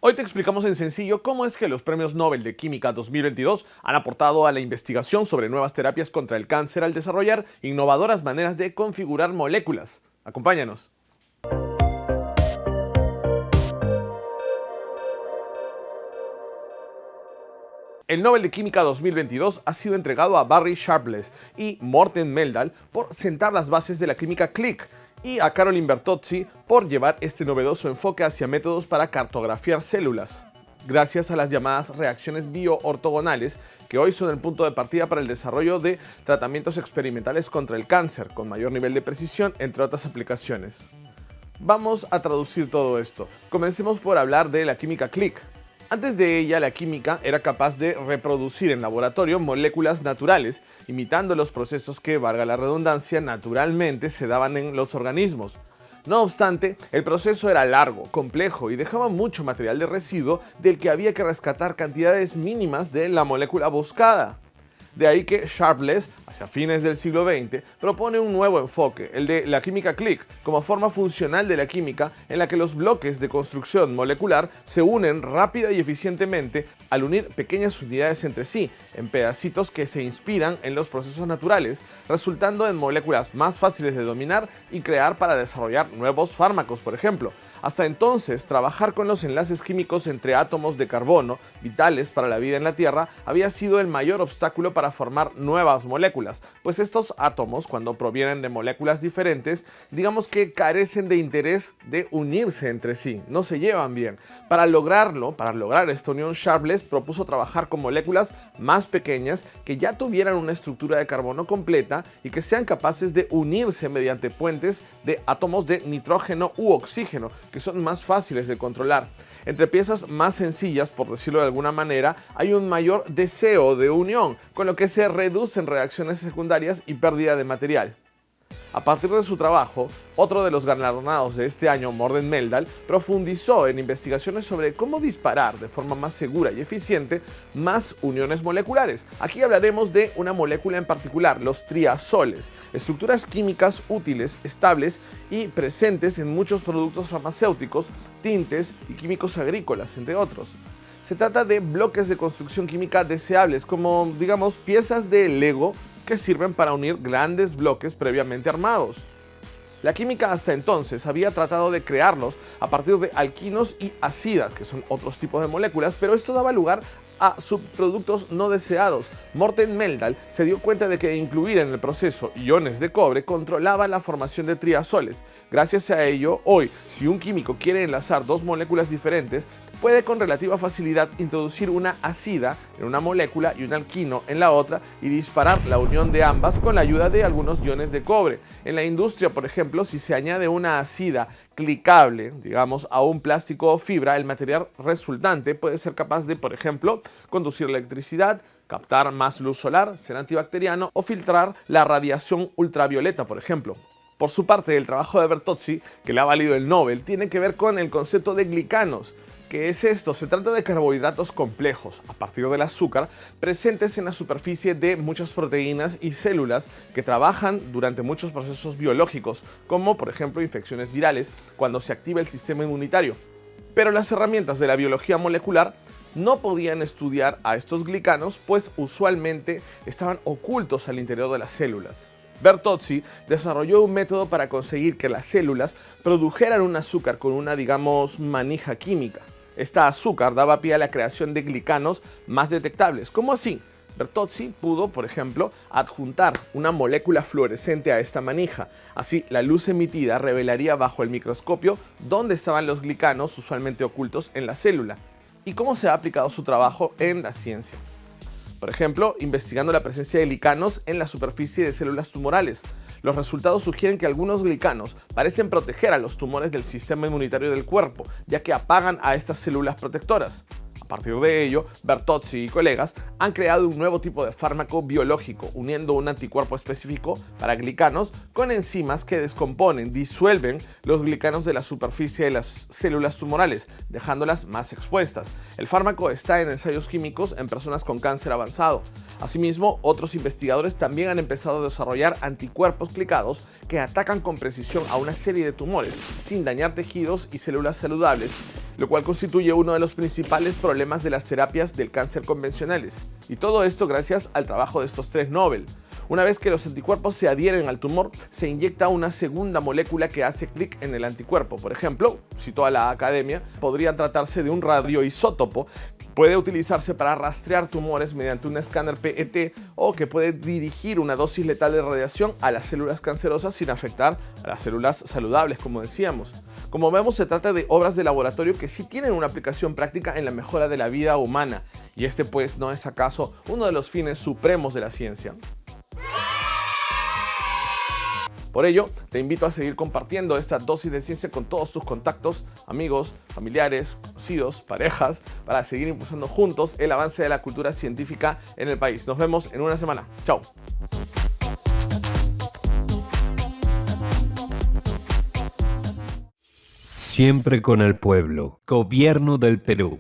Hoy te explicamos en sencillo cómo es que los premios Nobel de Química 2022 han aportado a la investigación sobre nuevas terapias contra el cáncer al desarrollar innovadoras maneras de configurar moléculas. Acompáñanos. El Nobel de Química 2022 ha sido entregado a Barry Sharpless y Morten Meldal por sentar las bases de la química click, y a Caroline Bertozzi por llevar este novedoso enfoque hacia métodos para cartografiar células, gracias a las llamadas reacciones bioortogonales, que hoy son el punto de partida para el desarrollo de tratamientos experimentales contra el cáncer, con mayor nivel de precisión, entre otras aplicaciones. Vamos a traducir todo esto. Comencemos por hablar de la química click. Antes de ella, la química era capaz de reproducir en laboratorio moléculas naturales, imitando los procesos que, valga la redundancia, naturalmente se daban en los organismos. No obstante, el proceso era largo, complejo y dejaba mucho material de residuo del que había que rescatar cantidades mínimas de la molécula buscada. De ahí que Sharpless, hacia fines del siglo XX, propone un nuevo enfoque, el de la química click, como forma funcional de la química en la que los bloques de construcción molecular se unen rápida y eficientemente al unir pequeñas unidades entre sí, en pedacitos que se inspiran en los procesos naturales, resultando en moléculas más fáciles de dominar y crear para desarrollar nuevos fármacos, por ejemplo. Hasta entonces, trabajar con los enlaces químicos entre átomos de carbono, vitales para la vida en la Tierra, había sido el mayor obstáculo para formar nuevas moléculas, pues estos átomos, cuando provienen de moléculas diferentes, digamos que carecen de interés de unirse entre sí, no se llevan bien. Para lograr esta unión, Sharpless propuso trabajar con moléculas más pequeñas que ya tuvieran una estructura de carbono completa y que sean capaces de unirse mediante puentes de átomos de nitrógeno u oxígeno, que son más fáciles de controlar. Entre piezas más sencillas, por decirlo de alguna manera, hay un mayor deseo de unión, con lo que se reducen reacciones secundarias y pérdida de material. A partir de su trabajo, otro de los galardonados de este año, Morten Meldal, profundizó en investigaciones sobre cómo disparar de forma más segura y eficiente más uniones moleculares. Aquí hablaremos de una molécula en particular, los triazoles, estructuras químicas útiles, estables y presentes en muchos productos farmacéuticos, tintes y químicos agrícolas, entre otros. Se trata de bloques de construcción química deseables, como, digamos, piezas de Lego que sirven para unir grandes bloques previamente armados. La química hasta entonces había tratado de crearlos a partir de alquinos y ácidas, que son otros tipos de moléculas, pero esto daba lugar a subproductos no deseados. Morten Meldal se dio cuenta de que incluir en el proceso iones de cobre controlaba la formación de triazoles. Gracias a ello, hoy, si un químico quiere enlazar dos moléculas diferentes, puede con relativa facilidad introducir una ácida en una molécula y un alquino en la otra y disparar la unión de ambas con la ayuda de algunos iones de cobre. En la industria, por ejemplo, si se añade una ácida clicable, digamos, a un plástico o fibra, el material resultante puede ser capaz de, por ejemplo, conducir electricidad, captar más luz solar, ser antibacteriano o filtrar la radiación ultravioleta, por ejemplo. Por su parte, el trabajo de Bertozzi, que le ha valido el Nobel, tiene que ver con el concepto de glicanos. ¿Qué es esto? Se trata de carbohidratos complejos, a partir del azúcar, presentes en la superficie de muchas proteínas y células que trabajan durante muchos procesos biológicos, como por ejemplo infecciones virales, cuando se activa el sistema inmunitario. Pero las herramientas de la biología molecular no podían estudiar a estos glicanos, pues usualmente estaban ocultos al interior de las células. Bertozzi desarrolló un método para conseguir que las células produjeran un azúcar con una, digamos, manija química. Esta azúcar daba pie a la creación de glicanos más detectables. ¿Cómo así? Bertozzi pudo, por ejemplo, adjuntar una molécula fluorescente a esta manija. Así, la luz emitida revelaría bajo el microscopio dónde estaban los glicanos usualmente ocultos en la célula. ¿Y cómo se ha aplicado su trabajo en la ciencia? Por ejemplo, investigando la presencia de glicanos en la superficie de células tumorales. Los resultados sugieren que algunos glicanos parecen proteger a los tumores del sistema inmunitario del cuerpo, ya que apagan a estas células protectoras. A partir de ello, Bertozzi y colegas han creado un nuevo tipo de fármaco biológico, uniendo un anticuerpo específico para glicanos con enzimas que descomponen, disuelven los glicanos de la superficie de las células tumorales, dejándolas más expuestas. El fármaco está en ensayos químicos en personas con cáncer avanzado. Asimismo, otros investigadores también han empezado a desarrollar anticuerpos glicados que atacan con precisión a una serie de tumores, sin dañar tejidos y células saludables, lo cual constituye uno de los principales problemas de las terapias del cáncer convencionales. Y todo esto gracias al trabajo de estos 3 Nobel. Una vez que los anticuerpos se adhieren al tumor, se inyecta una segunda molécula que hace clic en el anticuerpo. Por ejemplo, citó a la academia, podría tratarse de un radioisótopo. Puede utilizarse para rastrear tumores mediante un escáner PET o que puede dirigir una dosis letal de radiación a las células cancerosas sin afectar a las células saludables, como decíamos. Como vemos, se trata de obras de laboratorio que sí tienen una aplicación práctica en la mejora de la vida humana, y este pues no es acaso uno de los fines supremos de la ciencia. Por ello, te invito a seguir compartiendo esta dosis de ciencia con todos tus contactos, amigos, familiares, conocidos, parejas, para seguir impulsando juntos el avance de la cultura científica en el país. Nos vemos en una semana. Chao. Siempre con el pueblo. Gobierno del Perú.